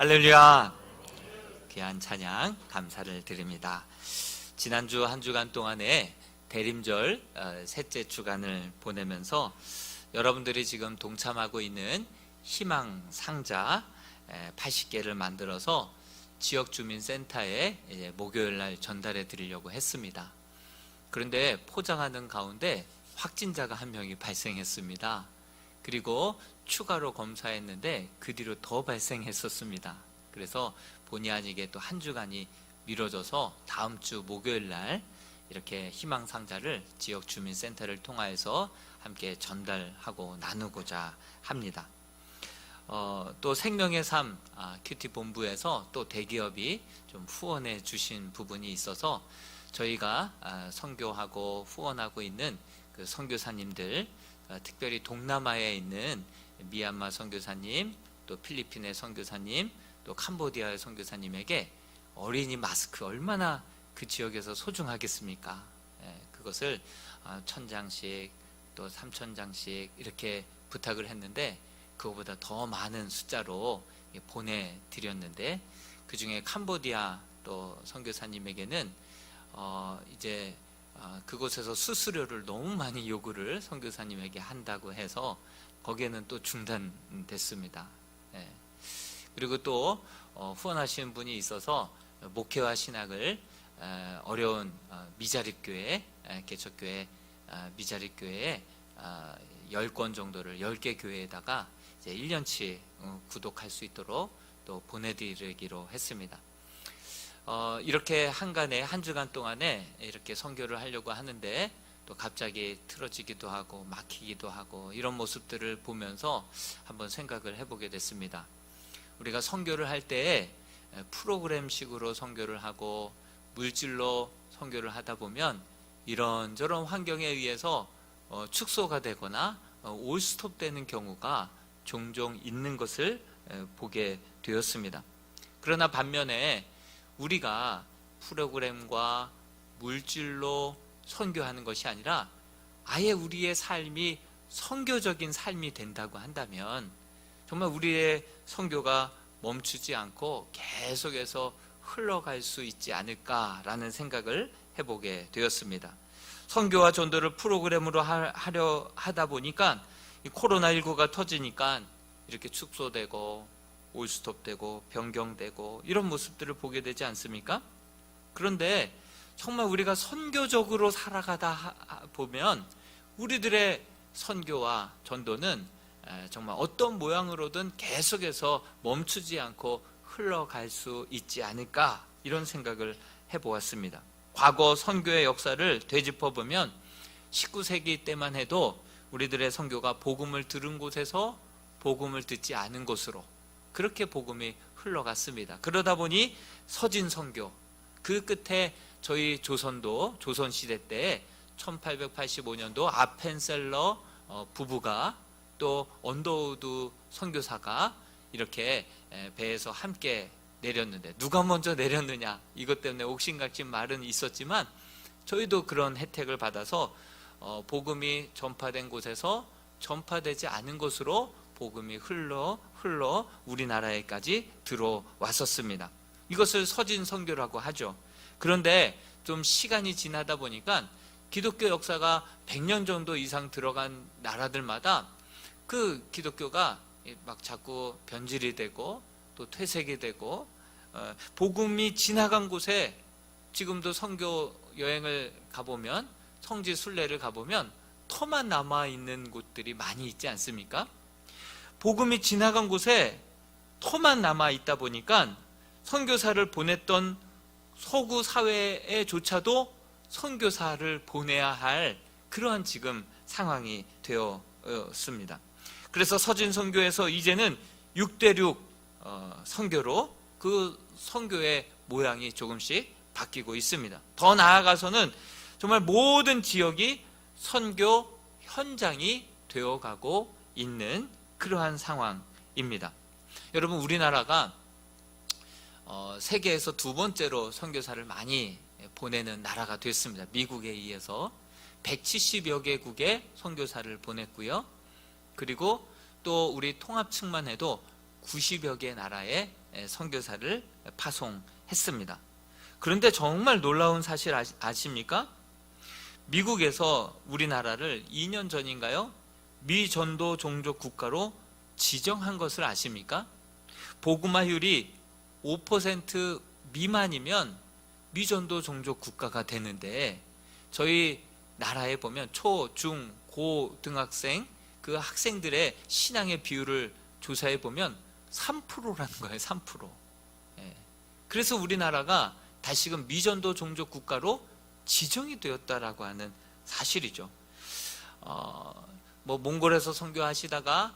할렐루야. 귀한 찬양 감사를 드립니다. 지난주 한 주간 동안에 대림절 셋째 주간을 보내면서 여러분들이 지금 동참하고 있는 희망 상자 80개를 만들어서 지역주민센터에 목요일날 전달해 드리려고 했습니다. 그런데 포장하는 가운데 확진자가 한 명이 발생했습니다. 그리고 추가로 검사했는데 그 뒤로 더 발생했었습니다. 그래서 본의 아니게 또 한 주간이 미뤄져서 다음 주 목요일날 이렇게 희망상자를 지역주민센터를 통하여서 함께 전달하고 나누고자 합니다. 또 생명의 삶 큐티 본부에서 또 대기업이 좀 후원해 주신 부분이 있어서 저희가 선교하고 후원하고 있는 그 선교사님들, 특별히 동남아에 있는 미얀마 선교사님, 또 필리핀의 선교사님, 또 캄보디아의 선교사님에게 어린이 마스크 얼마나 그 지역에서 소중하겠습니까? 그것을 1000장씩 또 3000장씩 이렇게 부탁을 했는데 그거보다 더 많은 숫자로 보내드렸는데 그 중에 캄보디아 또 선교사님에게는 이제 그곳에서 수수료를 너무 많이 요구를 선교사님에게 한다고 해서 거기에는 또 중단됐습니다. 그리고 또 후원하시는 분이 있어서 목회와 신학을 어려운 미자립교회, 개척교회 미자립교회에 10권 정도를 10개 교회에다가 이제 1년치 구독할 수 있도록 또 보내드리기로 했습니다. 이렇게 한간에 한 주간 동안에 이렇게 선교를 하려고 하는데 또 갑자기 틀어지기도 하고 막히기도 하고 이런 모습들을 보면서 한번 생각을 해보게 됐습니다. 우리가 선교를 할 때 프로그램식으로 선교를 하고 물질로 선교를 하다 보면 이런저런 환경에 의해서 축소가 되거나 올스톱되는 경우가 종종 있는 것을 보게 되었습니다. 그러나 반면에 우리가 프로그램과 물질로 선교하는 것이 아니라 아예 우리의 삶이 선교적인 삶이 된다고 한다면 정말 우리의 선교가 멈추지 않고 계속해서 흘러갈 수 있지 않을까라는 생각을 해보게 되었습니다. 선교와 전도를 프로그램으로 하려 하다 보니까 이 코로나19가 터지니까 이렇게 축소되고 올스톱되고 변경되고 이런 모습들을 보게 되지 않습니까? 그런데 정말 우리가 선교적으로 살아가다 보면 우리들의 선교와 전도는 정말 어떤 모양으로든 계속해서 멈추지 않고 흘러갈 수 있지 않을까 이런 생각을 해보았습니다. 과거 선교의 역사를 되짚어보면 19세기 때만 해도 우리들의 선교가 복음을 들은 곳에서 복음을 듣지 않은 곳으로 그렇게 복음이 흘러갔습니다. 그러다 보니 서진 선교, 그 끝에 저희 조선도 조선시대 때 1885년도 아펜셀러 부부가 또 언더우드 선교사가 이렇게 배에서 함께 내렸는데 누가 먼저 내렸느냐 이것 때문에 옥신각신 말은 있었지만 저희도 그런 혜택을 받아서 복음이 전파된 곳에서 전파되지 않은 곳으로 복음이 흘러 우리나라에까지 들어왔었습니다. 이것을 서진 선교라고 하죠. 그런데 좀 시간이 지나다 보니까 기독교 역사가 100년 정도 이상 들어간 나라들마다 그 기독교가 막 자꾸 변질이 되고 또 퇴색이 되고 복음이 지나간 곳에 지금도 선교 여행을 가보면 성지 순례를 가보면 터만 남아있는 곳들이 많이 있지 않습니까? 복음이 지나간 곳에 터만 남아있다 보니까 선교사를 보냈던 서구 사회에조차도 선교사를 보내야 할 그러한 지금 상황이 되었습니다. 그래서 서진 선교에서 이제는 6대6 선교로 그 선교의 모양이 조금씩 바뀌고 있습니다. 더 나아가서는 정말 모든 지역이 선교 현장이 되어가고 있는 그러한 상황입니다. 여러분 우리나라가 세계에서 두 번째로 선교사를 많이 보내는 나라가 됐습니다. 미국에 의해서 170여 개국에 선교사를 보냈고요. 그리고 또 우리 통합 측만 해도 90여 개 나라에 선교사를 파송했습니다. 그런데 정말 놀라운 사실 아십니까? 미국에서 우리나라를 2년 전인가요? 미전도 종족 국가로 지정한 것을 아십니까? 복음화율이 5% 미만이면 미전도 종족 국가가 되는데, 저희 나라에 보면 초, 중, 고등학생 그 학생들의 신앙의 비율을 조사해 보면 3%라는 거예요. 3%. 그래서 우리나라가 다시금 미전도 종족 국가로 지정이 되었다라고 하는 사실이죠. 몽골에서 선교하시다가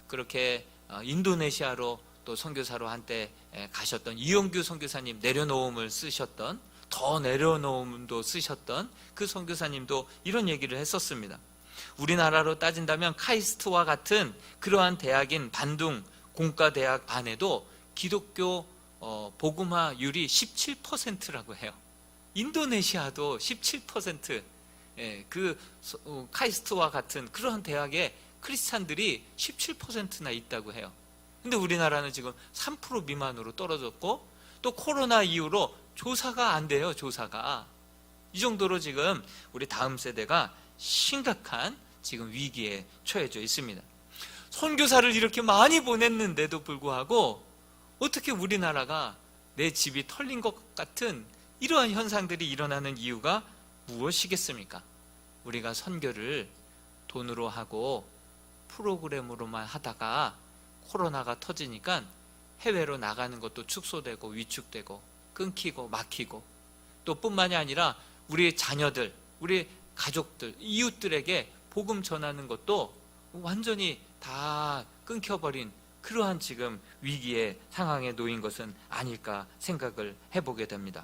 그렇게 인도네시아로 또 선교사로 한때 가셨던 이용규 선교사님, 내려놓음을 쓰셨던, 더 내려놓음도 쓰셨던 그 선교사님도 이런 얘기를 했었습니다. 우리나라로 따진다면 카이스트와 같은 그러한 대학인 반둥 공과대학 안에도 기독교 복음화율이 17%라고 해요. 인도네시아도 17%, 그 카이스트와 같은 그러한 대학에 크리스찬들이 17%나 있다고 해요. 근데 우리나라는 지금 3% 미만으로 떨어졌고, 또 코로나 이후로 조사가 안 돼요. 조사가. 이 정도로 지금 우리 다음 세대가 심각한 지금 위기에 처해져 있습니다. 선교사를 이렇게 많이 보냈는데도 불구하고 어떻게 우리나라가 내 집이 털린 것 같은 이러한 현상들이 일어나는 이유가 무엇이겠습니까? 우리가 선교를 돈으로 하고 프로그램으로만 하다가 코로나가 터지니까 해외로 나가는 것도 축소되고 위축되고 끊기고 막히고, 또 뿐만이 아니라 우리 자녀들, 우리 가족들, 이웃들에게 복음 전하는 것도 완전히 다 끊겨버린 그러한 지금 위기의 상황에 놓인 것은 아닐까 생각을 해보게 됩니다.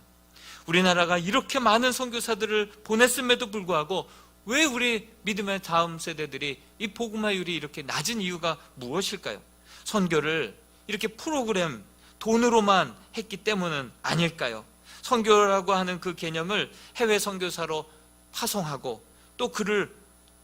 우리나라가 이렇게 많은 선교사들을 보냈음에도 불구하고 왜 우리 믿음의 다음 세대들이 이 복음화율이 이렇게 낮은 이유가 무엇일까요? 선교를 이렇게 프로그램, 돈으로만 했기 때문은 아닐까요? 선교라고 하는 그 개념을 해외 선교사로 파송하고, 또 그를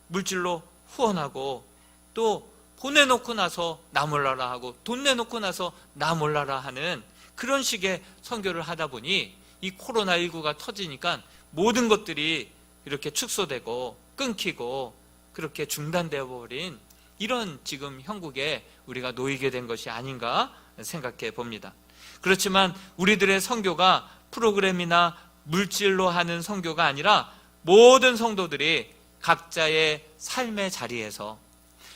물질로 후원하고, 또 보내놓고 나서 나 몰라라 하고, 돈 내놓고 나서 나 몰라라 하는 그런 식의 선교를 하다 보니 이 코로나19가 터지니까 모든 것들이 이렇게 축소되고 끊기고 그렇게 중단되어 버린 이런 지금 형국에 우리가 놓이게 된 것이 아닌가 생각해 봅니다. 그렇지만 우리들의 선교가 프로그램이나 물질로 하는 선교가 아니라 모든 성도들이 각자의 삶의 자리에서,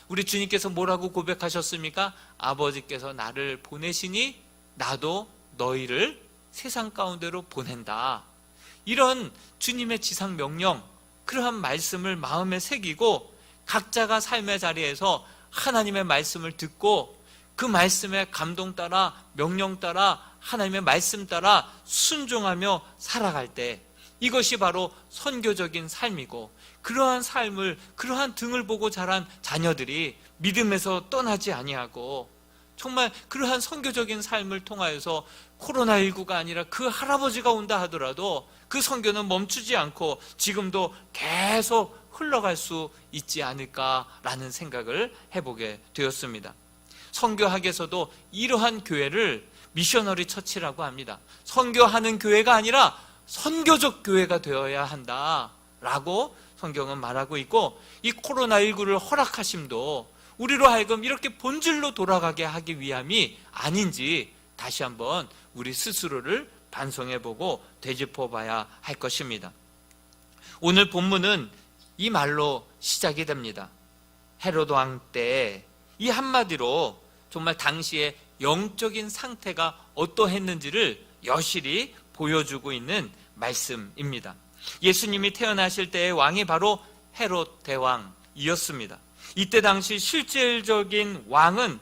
우리 주님께서 뭐라고 고백하셨습니까? 아버지께서 나를 보내시니 나도 너희를 세상 가운데로 보낸다. 이런 주님의 지상 명령, 그러한 말씀을 마음에 새기고 각자가 삶의 자리에서 하나님의 말씀을 듣고 그 말씀에 감동 따라, 명령 따라, 하나님의 말씀 따라 순종하며 살아갈 때, 이것이 바로 선교적인 삶이고, 그러한 삶을, 그러한 등을 보고 자란 자녀들이 믿음에서 떠나지 아니하고 정말 그러한 선교적인 삶을 통하여서 코로나19가 아니라 그 할아버지가 온다 하더라도 그 선교는 멈추지 않고 지금도 계속 흘러갈 수 있지 않을까라는 생각을 해보게 되었습니다. 선교학에서도 이러한 교회를 미셔너리 처치라고 합니다. 선교하는 교회가 아니라 선교적 교회가 되어야 한다라고 성경은 말하고 있고, 이 코로나19를 허락하심도 우리로 하여금 이렇게 본질로 돌아가게 하기 위함이 아닌지 다시 한번 우리 스스로를 반성해보고 되짚어봐야 할 것입니다. 오늘 본문은 이 말로 시작이 됩니다. 헤로드 왕 때 이 한마디로 정말 당시의 영적인 상태가 어떠했는지를 여실히 보여주고 있는 말씀입니다. 예수님이 태어나실 때의 왕이 바로 헤롯 대왕이었습니다. 이때 당시 실질적인 왕은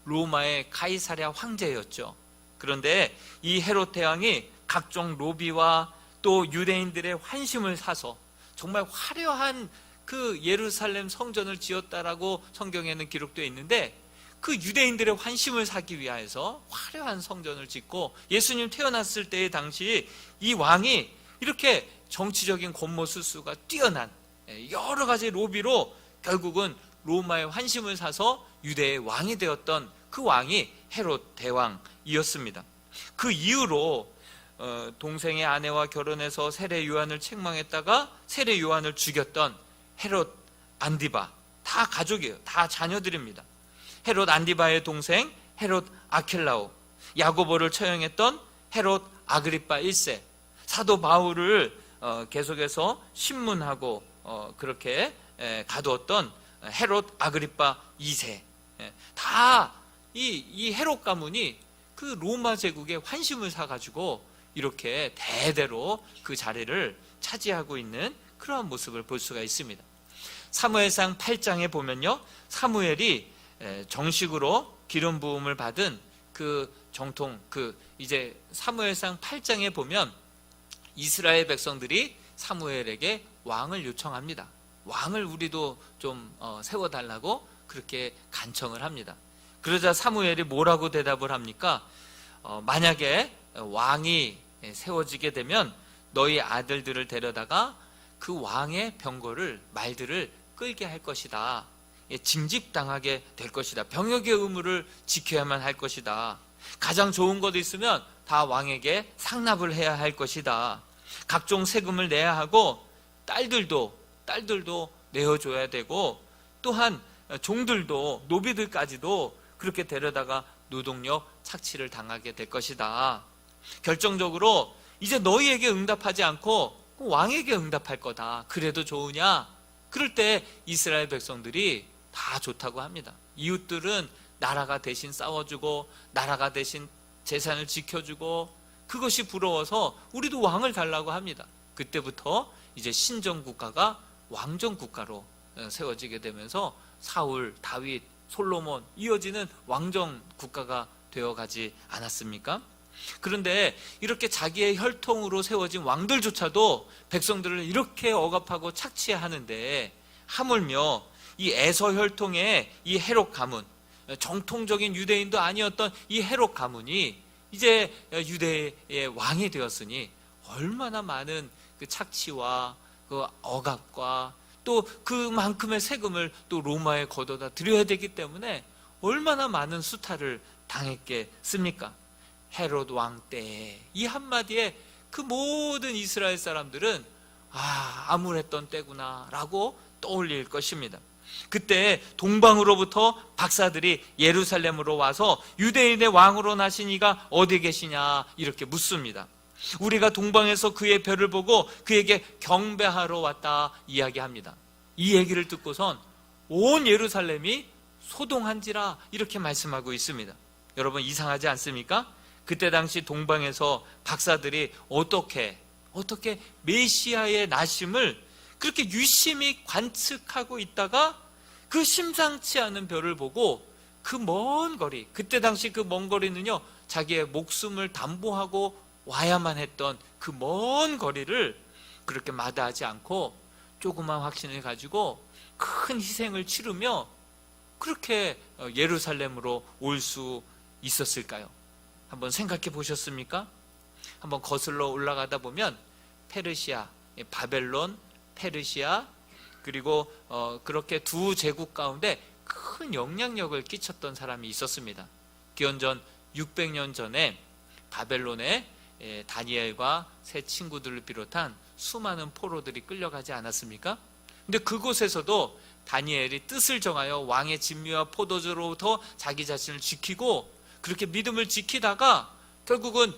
로마의 가이사랴 황제였죠. 그런데 이 헤롯 대왕이 각종 로비와 또 유대인들의 환심을 사서 정말 화려한 그 예루살렘 성전을 지었다라고 성경에는 기록되어 있는데, 그 유대인들의 환심을 사기 위해서 화려한 성전을 짓고, 예수님 태어났을 때의 당시 이 왕이 이렇게 정치적인 권모술수가 뛰어난 여러 가지 로비로 결국은 로마의 환심을 사서 유대의 왕이 되었던 그 왕이 헤롯 대왕이었습니다. 그 이후로 동생의 아내와 결혼해서 세례 요한을 책망했다가 세례 요한을 죽였던 헤롯 안디바, 다 가족이에요. 다 자녀들입니다. 헤롯 안디바의 동생 헤롯 아켈라오, 야고보를 처형했던 헤롯 아그리파 1세, 사도 바울을 계속해서 신문하고 그렇게 가두었던 헤롯 아그리파 2세, 다 이 헤롯 가문이 그 로마 제국의 환심을 사가지고 이렇게 대대로 그 자리를 차지하고 있는 그러한 모습을 볼 수가 있습니다. 사무엘상 8장에 보면요, 사무엘이 정식으로 기름 부음을 받은 그 정통, 이제 사무엘상 8장에 보면 이스라엘 백성들이 사무엘에게 왕을 요청합니다. 왕을 우리도 좀 세워달라고 그렇게 간청을 합니다. 그러자 사무엘이 뭐라고 대답을 합니까? 만약에 왕이 세워지게 되면 너희 아들들을 데려다가 그 왕의 병거를, 말들을 끌게 할 것이다. 징집당하게 될 것이다. 병역의 의무를 지켜야만 할 것이다. 가장 좋은 것 있으면 다 왕에게 상납을 해야 할 것이다. 각종 세금을 내야 하고 딸들도 내어줘야 되고, 또한 종들도, 노비들까지도 그렇게 데려다가 노동력 착취를 당하게 될 것이다. 결정적으로 이제 너희에게 응답하지 않고 왕에게 응답할 거다. 그래도 좋으냐? 그럴 때 이스라엘 백성들이 다 좋다고 합니다. 이웃들은 나라가 대신 싸워주고 나라가 대신 재산을 지켜주고 그것이 부러워서 우리도 왕을 달라고 합니다. 그때부터 이제 신정국가가 왕정국가로 세워지게 되면서 사울, 다윗, 솔로몬 이어지는 왕정국가가 되어가지 않았습니까? 그런데 이렇게 자기의 혈통으로 세워진 왕들조차도 백성들을 이렇게 억압하고 착취하는데, 하물며 이 에서 혈통의 이 헤롯 가문, 정통적인 유대인도 아니었던 이 헤롯 가문이 이제 유대의 왕이 되었으니 얼마나 많은 그 착취와 그 억압과 또 그만큼의 세금을 또 로마에 걷어다 드려야 되기 때문에 얼마나 많은 수탈을 당했겠습니까? 헤롯 왕 때 이 한마디에 그 모든 이스라엘 사람들은 암울했던 때구나 라고 떠올릴 것입니다. 그때 동방으로부터 박사들이 예루살렘으로 와서 유대인의 왕으로 나신 이가 어디 계시냐 이렇게 묻습니다. 우리가 동방에서 그의 별을 보고 그에게 경배하러 왔다 이야기합니다. 이 얘기를 듣고선 온 예루살렘이 소동한지라 이렇게 말씀하고 있습니다. 여러분, 이상하지 않습니까? 그때 당시 동방에서 박사들이 어떻게 메시아의 나심을 그렇게 유심히 관측하고 있다가 그 심상치 않은 별을 보고 그 먼 거리, 그때 당시 그 먼 거리는요, 자기의 목숨을 담보하고 와야만 했던 그 먼 거리를 그렇게 마다하지 않고 조그만 확신을 가지고 큰 희생을 치르며 그렇게 예루살렘으로 올 수 있었을까요? 한번 생각해 보셨습니까? 한번 거슬러 올라가다 보면 페르시아, 바벨론, 페르시아, 그리고 그렇게 두 제국 가운데 큰 영향력을 끼쳤던 사람이 있었습니다. 기원전 600년 전에 바벨론에 다니엘과 세 친구들을 비롯한 수많은 포로들이 끌려가지 않았습니까? 근데 그곳에서도 다니엘이 뜻을 정하여 왕의 진미와 포도주로부터 자기 자신을 지키고 그렇게 믿음을 지키다가 결국은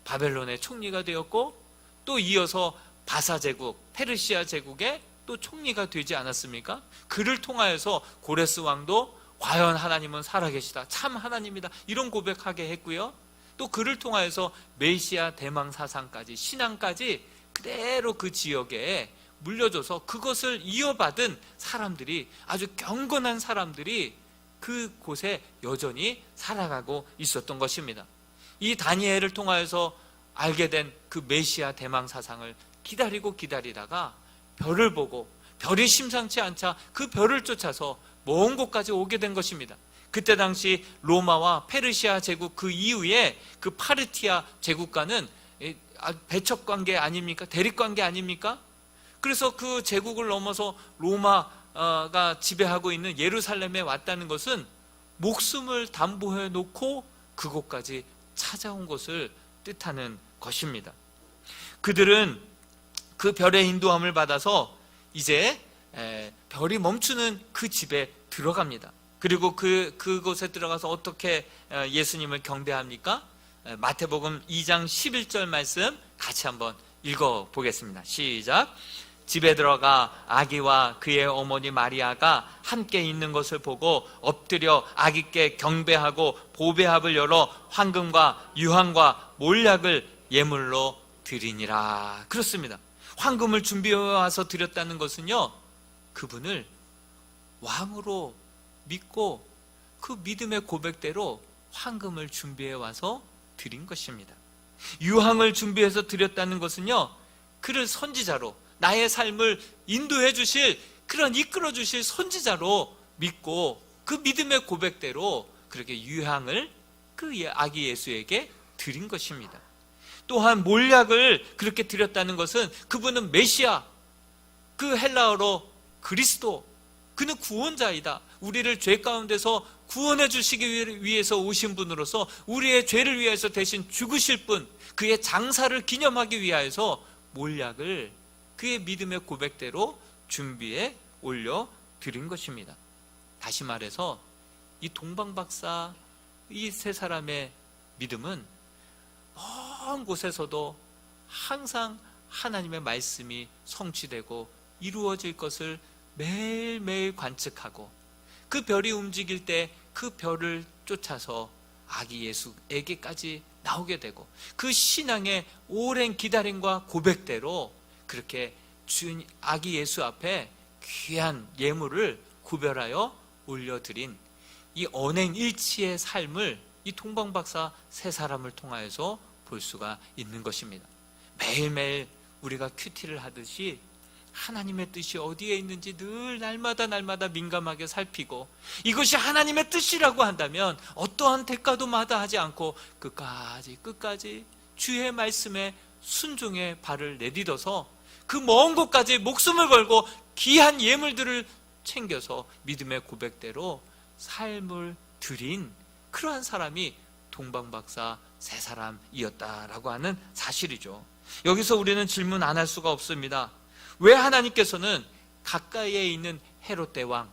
바벨론의 총리가 되었고, 또 이어서 바사 제국, 페르시아 제국의 또 총리가 되지 않았습니까? 그를 통하여서 고레스 왕도 과연 하나님은 살아계시다, 참 하나님이다, 이런 고백하게 했고요. 또 그를 통하여서 메시아 대망 사상까지, 신앙까지 그대로 그 지역에 물려줘서 그것을 이어받은 사람들이, 아주 경건한 사람들이 그곳에 여전히 살아가고 있었던 것입니다. 이 다니엘을 통하여서 알게 된 그 메시아 대망 사상을 기다리다가 별을 보고 별이 심상치 않자 그 별을 쫓아서 먼 곳까지 오게 된 것입니다. 그때 당시 로마와 페르시아 제국 그 이후에 그 파르티아 제국과는 배척관계 아닙니까? 대립관계 아닙니까? 그래서 그 제국을 넘어서 로마가 지배하고 있는 예루살렘에 왔다는 것은 목숨을 담보해 놓고 그곳까지 찾아온 것을 뜻하는 것입니다. 그들은 그 별의 인도함을 받아서 이제 별이 멈추는 그 집에 들어갑니다. 그리고 그곳에 들어가서 어떻게 예수님을 경배합니까? 마태복음 2장 11절 말씀 같이 한번 읽어보겠습니다. 시작. 집에 들어가 아기와 그의 어머니 마리아가 함께 있는 것을 보고 엎드려 아기께 경배하고 보배합을 열어 황금과 유황과 몰약을 예물로 드리니라. 그렇습니다. 황금을 준비해 와서 드렸다는 것은요, 그분을 왕으로 믿고 그 믿음의 고백대로 황금을 준비해 와서 드린 것입니다. 유황을 준비해서 드렸다는 것은요, 그를 선지자로, 나의 삶을 인도해 주실, 그런 이끌어 주실 선지자로 믿고 그 믿음의 고백대로 그렇게 유향을 그 아기 예수에게 드린 것입니다. 또한 몰약을 그렇게 드렸다는 것은 그분은 메시아, 그 헬라어로 그리스도, 그는 구원자이다. 우리를 죄 가운데서 구원해 주시기 위해서 오신 분으로서 우리의 죄를 위해서 대신 죽으실 분, 그의 장사를 기념하기 위하여서 몰약을 그의 믿음의 고백대로 준비해 올려드린 것입니다. 다시 말해서 이 동방박사 이 세 사람의 믿음은 먼 곳에서도 항상 하나님의 말씀이 성취되고 이루어질 것을 매일매일 관측하고 그 별이 움직일 때 그 별을 쫓아서 아기 예수에게까지 나오게 되고 그 신앙의 오랜 기다림과 고백대로 그렇게 주인 아기 예수 앞에 귀한 예물을 구별하여 올려드린 이 언행일치의 삶을 이 동방박사 세 사람을 통하여서 볼 수가 있는 것입니다. 매일매일 우리가 큐티를 하듯이 하나님의 뜻이 어디에 있는지 늘 날마다 민감하게 살피고 이것이 하나님의 뜻이라고 한다면 어떠한 대가도 마다하지 않고 끝까지 주의 말씀에 순종의 발을 내딛어서 그 먼 곳까지 목숨을 걸고 귀한 예물들을 챙겨서 믿음의 고백대로 삶을 드린 그러한 사람이 동방박사 세 사람이었다라고 하는 사실이죠. 여기서 우리는 질문 안 할 수가 없습니다. 왜 하나님께서는 가까이에 있는 헤롯 대왕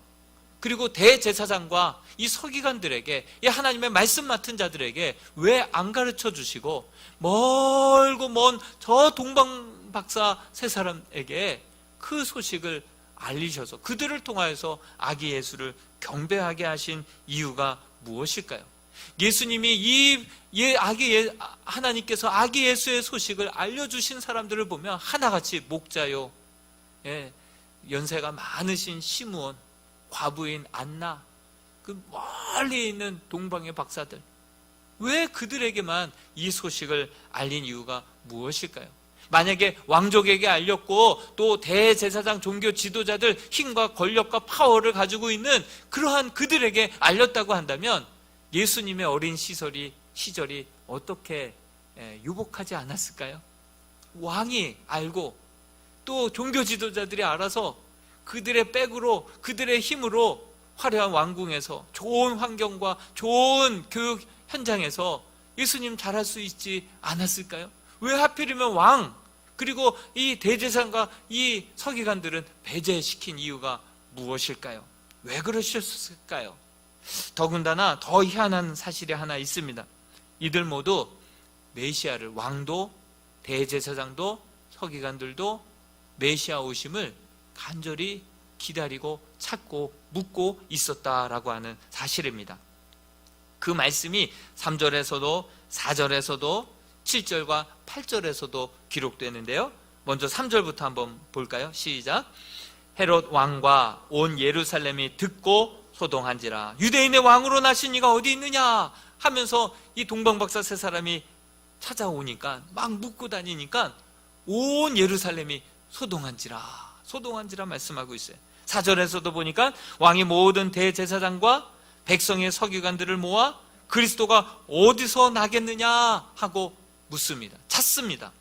그리고 대제사장과 이 서기관들에게, 이 하나님의 말씀 맡은 자들에게 왜 안 가르쳐 주시고 멀고 먼 저 동방박사 세 사람에게 그 소식을 알리셔서 그들을 통하여서 아기 예수를 경배하게 하신 이유가 무엇일까요? 예수님이 하나님께서 아기 예수의 소식을 알려주신 사람들을 보면 하나같이 목자요, 연세가 많으신 시므온, 과부인 안나, 그 멀리 있는 동방의 박사들, 왜 그들에게만 이 소식을 알린 이유가 무엇일까요? 만약에 왕족에게 알렸고 또 대제사장 종교 지도자들 힘과 권력과 파워를 가지고 있는 그러한 그들에게 알렸다고 한다면 예수님의 어린 시절이 어떻게 유복하지 않았을까요? 왕이 알고 또 종교 지도자들이 알아서 그들의 백으로, 그들의 힘으로 화려한 왕궁에서 좋은 환경과 좋은 교육 현장에서 예수님 잘할 수 있지 않았을까요? 왜 하필이면 왕 그리고 이 대제사장과 이 서기관들은 배제시킨 이유가 무엇일까요? 왜 그러셨을까요? 더군다나 더 희한한 사실이 하나 있습니다. 이들 모두 메시아를, 왕도 대제사장도 서기관들도 메시아 오심을 간절히 기다리고 찾고 묻고 있었다라고 하는 사실입니다. 그 말씀이 3절에서도 4절에서도 7절과 8절에서도 기록되는데요. 먼저 3절부터 한번 볼까요? 시작. 헤롯 왕과 온 예루살렘이 듣고 소동한지라. 유대인의 왕으로 나신 이가 어디 있느냐 하면서 이 동방박사 세 사람이 찾아오니까 막 묻고 다니니까 온 예루살렘이 소동한지라 말씀하고 있어요. 4절에서도 보니까 왕이 모든 대제사장과 백성의 서기관들을 모아 그리스도가 어디서 나겠느냐 하고 묻습니다. 찾습니다.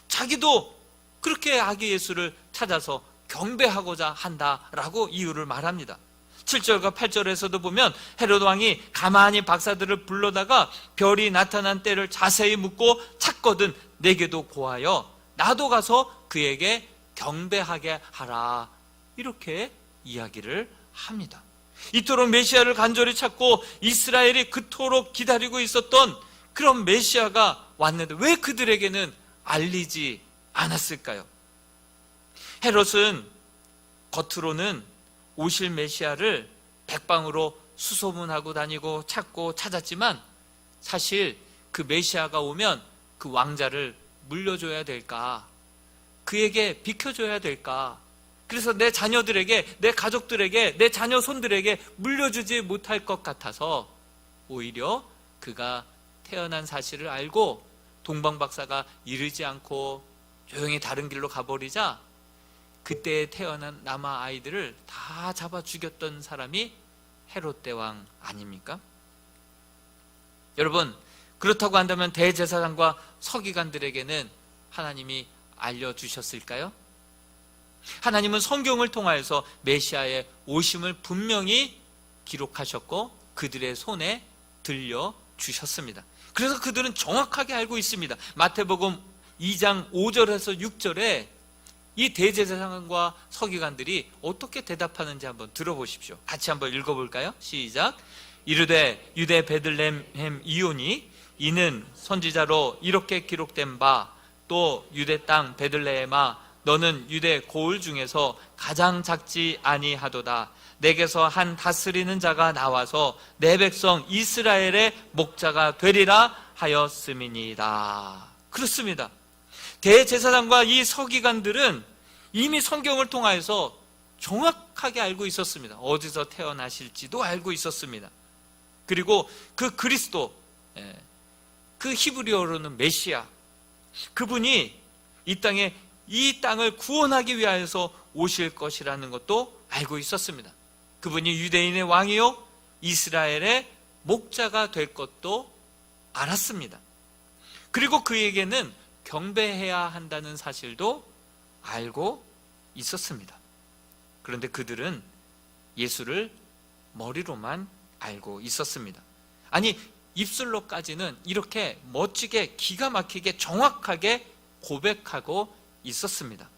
자기도 그렇게 아기 예수를 찾아서 경배하고자 한다라고 이유를 말합니다. 7절과 8절에서도 보면 헤롯 왕이 가만히 박사들을 불러다가 별이 나타난 때를 자세히 묻고 찾거든 내게도 고하여 나도 가서 그에게 경배하게 하라, 이렇게 이야기를 합니다. 이토록 메시아를 간절히 찾고 이스라엘이 그토록 기다리고 있었던 그런 메시아가 왔는데 왜 그들에게는 알리지 않았을까요? 헤롯은 겉으로는 오실 메시아를 백방으로 수소문하고 다니고 찾고 찾았지만 사실 그 메시아가 오면 그 왕자를 물려줘야 될까? 그에게 비켜줘야 될까? 그래서 내 자녀들에게, 내 가족들에게, 내 자녀 손들에게 물려주지 못할 것 같아서 오히려 그가 태어난 사실을 알고 동방박사가 이르지 않고 조용히 다른 길로 가버리자 그때 태어난 남아 아이들을 다 잡아 죽였던 사람이 헤롯 대왕 아닙니까? 여러분, 그렇다고 한다면 대제사장과 서기관들에게는 하나님이 알려주셨을까요? 하나님은 성경을 통하여서 메시아의 오심을 분명히 기록하셨고 그들의 손에 들려주셨습니다. 그래서 그들은 정확하게 알고 있습니다. 마태복음 2장 5절에서 6절에 이 대제사장과 서기관들이 어떻게 대답하는지 한번 들어보십시오. 같이 한번 읽어볼까요? 시작. 이르되 유대 베들레헴 이오니 이는 선지자로 이렇게 기록된 바 또 유대 땅 베들레헴아 너는 유대 고을 중에서 가장 작지 아니하도다. 내게서 한 다스리는 자가 나와서 내 백성 이스라엘의 목자가 되리라 하였음이니이다. 그렇습니다. 대제사장과 이 서기관들은 이미 성경을 통하여서 정확하게 알고 있었습니다. 어디서 태어나실지도 알고 있었습니다. 그리고 그 그리스도, 그 히브리어로는 메시아, 그분이 이 땅을 구원하기 위하여서 오실 것이라는 것도 알고 있었습니다. 그분이 유대인의 왕이요 이스라엘의 목자가 될 것도 알았습니다. 그리고 그에게는 경배해야 한다는 사실도 알고 있었습니다. 그런데 그들은 예수를 머리로만 알고 있었습니다. 아니, 입술로까지는 이렇게 멋지게 기가 막히게 정확하게 고백하고 있었습니다.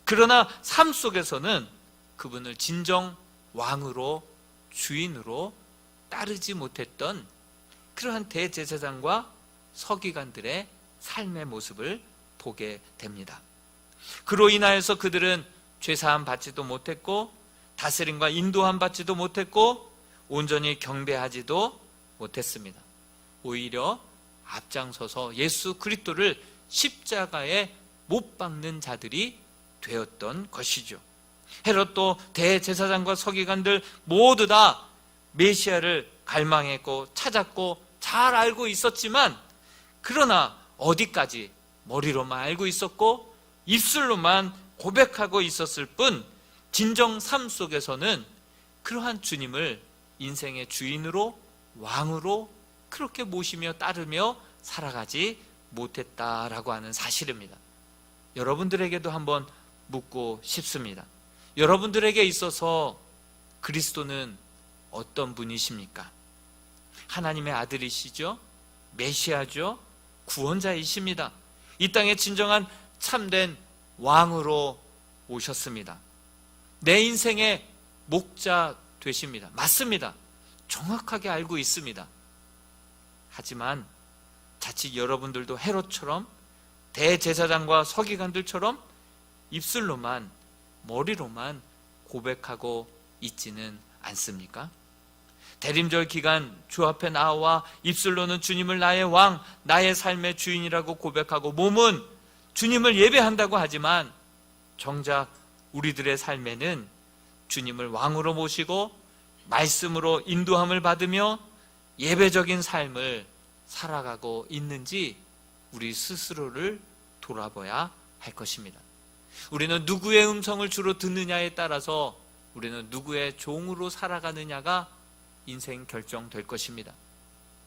그러나 삶 속에서는 그분을 진정 왕으로, 주인으로 따르지 못했던 그러한 대제사장과 서기관들의 삶의 모습을 보게 됩니다. 그로 인하여서 그들은 죄사함 받지도 못했고 다스림과 인도함 받지도 못했고 온전히 경배하지도 못했습니다. 오히려 앞장서서 예수 그리스도를 십자가에 못 박는 자들이 되었던 것이죠. 헤롯도 대제사장과 서기관들 모두 다 메시아를 갈망했고 찾았고 잘 알고 있었지만 그러나 어디까지 머리로만 알고 있었고 입술로만 고백하고 있었을 뿐 진정 삶 속에서는 그러한 주님을 인생의 주인으로 왕으로 그렇게 모시며 따르며 살아가지 못했다라고 하는 사실입니다. 여러분들에게도 한번 묻고 싶습니다. 여러분들에게 있어서 그리스도는 어떤 분이십니까? 하나님의 아들이시죠? 메시아죠? 구원자이십니다. 이 땅에 진정한 참된 왕으로 오셨습니다. 내 인생의 목자 되십니다. 맞습니다. 정확하게 알고 있습니다. 하지만 자칫 여러분들도 헤롯처럼 대제사장과 서기관들처럼 입술로만 머리로만 고백하고 있지는 않습니까? 대림절 기간 주 앞에 나와 입술로는 주님을 나의 왕, 나의 삶의 주인이라고 고백하고 몸은 주님을 예배한다고 하지만 정작 우리들의 삶에는 주님을 왕으로 모시고 말씀으로 인도함을 받으며 예배적인 삶을 살아가고 있는지 우리 스스로를 돌아봐야 할 것입니다. 우리는 누구의 음성을 주로 듣느냐에 따라서 우리는 누구의 종으로 살아가느냐가 인생 결정될 것입니다.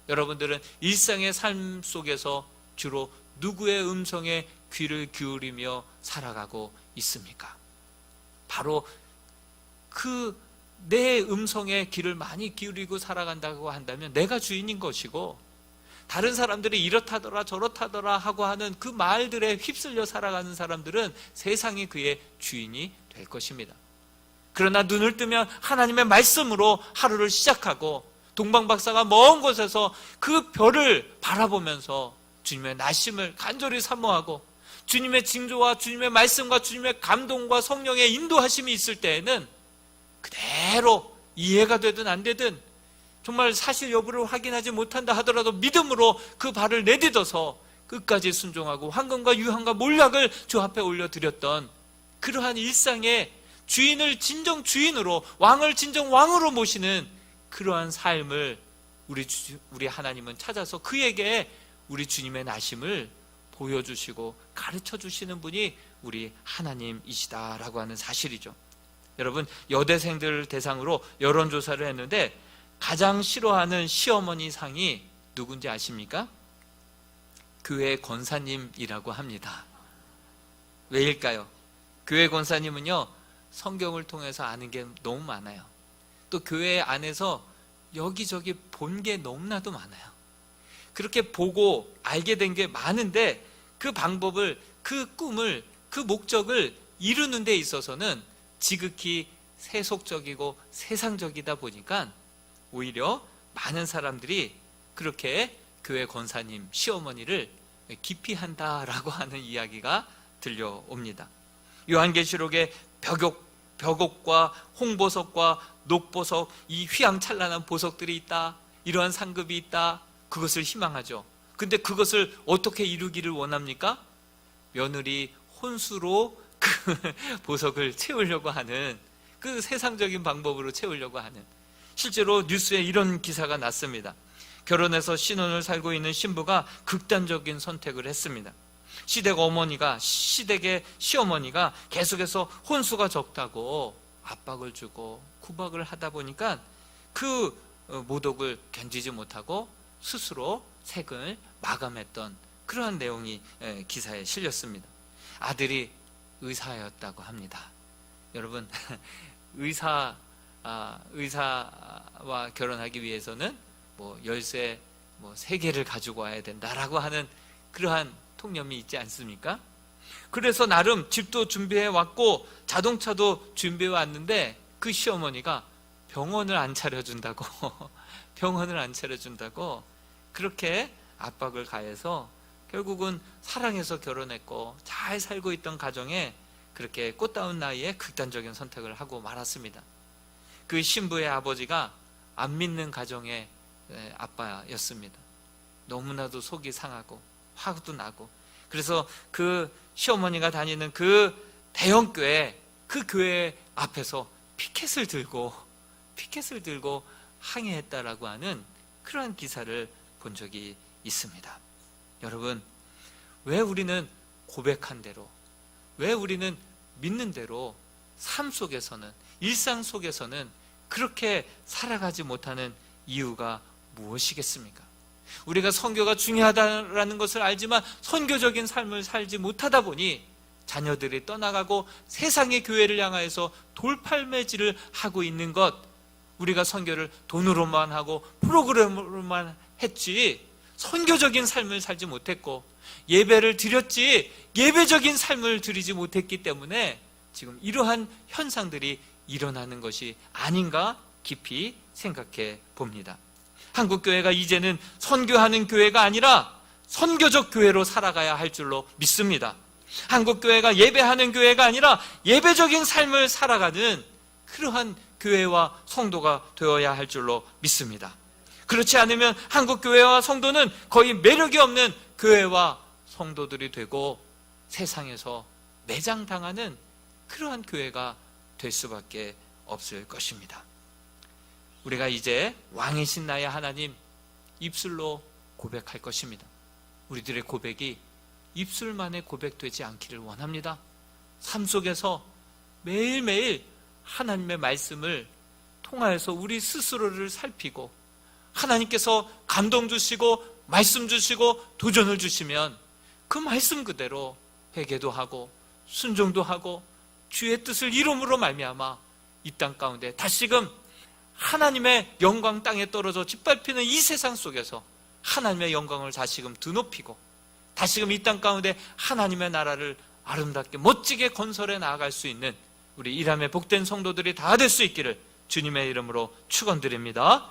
여러분들은 일상의 삶 속에서 주로 누구의 음성에 귀를 기울이며 살아가고 있습니까? 바로 그 내 음성에 귀를 많이 기울이고 살아간다고 한다면 내가 주인인 것이고, 다른 사람들이 이렇다더라 저렇다더라 하고 하는 그 말들에 휩쓸려 살아가는 사람들은 세상이 그의 주인이 될 것입니다. 그러나 눈을 뜨면 하나님의 말씀으로 하루를 시작하고, 동방박사가 먼 곳에서 그 별을 바라보면서 주님의 나심을 간절히 사모하고, 주님의 징조와 주님의 말씀과 주님의 감동과 성령의 인도하심이 있을 때에는 그대로 이해가 되든 안 되든, 정말 사실 여부를 확인하지 못한다 하더라도 믿음으로 그 발을 내딛어서 끝까지 순종하고 황금과 유황과 몰약을 주 앞에 올려드렸던 그러한 일상의 주인을 진정 주인으로, 왕을 진정 왕으로 모시는 그러한 삶을 우리 하나님은 찾아서 그에게 우리 주님의 나심을 보여주시고 가르쳐 주시는 분이 우리 하나님이시다라고 하는 사실이죠. 여러분, 여대생들 대상으로 여론조사를 했는데 가장 싫어하는 시어머니 상이 누군지 아십니까? 교회 권사님이라고 합니다. 왜일까요? 교회 권사님은요, 성경을 통해서 아는 게 너무 많아요. 또 교회 안에서 여기저기 본 게 너무나도 많아요. 그렇게 보고 알게 된 게 많은데 그 방법을, 그 꿈을, 그 목적을 이루는 데 있어서는 지극히 세속적이고 세상적이다 보니까 오히려 많은 사람들이 그렇게 교회 권사님, 시어머니를 기피한다라고 하는 이야기가 들려옵니다. 요한계시록에 벽옥과 홍보석과 녹보석, 이 휘황찬란한 보석들이 있다, 이러한 상급이 있다, 그것을 희망하죠. 근데 그것을 어떻게 이루기를 원합니까? 며느리 혼수로 그 보석을 채우려고 하는, 그 세상적인 방법으로 채우려고 하는, 실제로 뉴스에 이런 기사가 났습니다. 결혼해서 신혼을 살고 있는 신부가 극단적인 선택을 했습니다. 시댁의 시어머니가 계속해서 혼수가 적다고 압박을 주고 구박을 하다 보니까 그 모독을 견디지 못하고 스스로 생을 마감했던 그러한 내용이 기사에 실렸습니다. 아들이 의사였다고 합니다. 여러분, 의사와 결혼하기 위해서는 열쇠 3개를 가지고 와야 된다라고 하는 그러한 통념이 있지 않습니까? 그래서 나름 집도 준비해 왔고 자동차도 준비해 왔는데 그 시어머니가 병원을 안 차려준다고 그렇게 압박을 가해서 결국은 사랑해서 결혼했고 잘 살고 있던 가정에 그렇게 꽃다운 나이에 극단적인 선택을 하고 말았습니다. 그 신부의 아버지가 안 믿는 가정의 아빠였습니다. 너무나도 속이 상하고 화도 나고, 그래서 그 시어머니가 다니는 그 대형교회, 그 교회 앞에서 피켓을 들고 항해했다라고 하는 그러한 기사를 본 적이 있습니다. 여러분, 왜 우리는 고백한 대로, 왜 우리는 믿는 대로 삶 속에서는, 일상 속에서는 그렇게 살아가지 못하는 이유가 무엇이겠습니까? 우리가 선교가 중요하다는 것을 알지만 선교적인 삶을 살지 못하다 보니 자녀들이 떠나가고 세상의 교회를 향하여서 돌팔매질을 하고 있는 것, 우리가 선교를 돈으로만 하고 프로그램으로만 했지 선교적인 삶을 살지 못했고, 예배를 드렸지 예배적인 삶을 드리지 못했기 때문에 지금 이러한 현상들이 일어나는 것이 아닌가 깊이 생각해 봅니다. 한국교회가 이제는 선교하는 교회가 아니라 선교적 교회로 살아가야 할 줄로 믿습니다. 한국교회가 예배하는 교회가 아니라 예배적인 삶을 살아가는 그러한 교회와 성도가 되어야 할 줄로 믿습니다. 그렇지 않으면 한국교회와 성도는 거의 매력이 없는 교회와 성도들이 되고 세상에서 매장당하는 그러한 교회가 될 수밖에 없을 것입니다. 우리가 이제 왕이신 나의 하나님 입술로 고백할 것입니다. 우리들의 고백이 입술만의 고백되지 않기를 원합니다. 삶 속에서 매일매일 하나님의 말씀을 통하여서 우리 스스로를 살피고, 하나님께서 감동 주시고 말씀 주시고 도전을 주시면 그 말씀 그대로 회개도 하고 순종도 하고 주의 뜻을 이룸으로 말미암아 이 땅 가운데 다시금 하나님의 영광 땅에 떨어져 짓밟히는 이 세상 속에서 하나님의 영광을 다시금 드높이고 다시금 이 땅 가운데 하나님의 나라를 아름답게 멋지게 건설해 나아갈 수 있는 우리 이람의 복된 성도들이 다 될 수 있기를 주님의 이름으로 축원드립니다.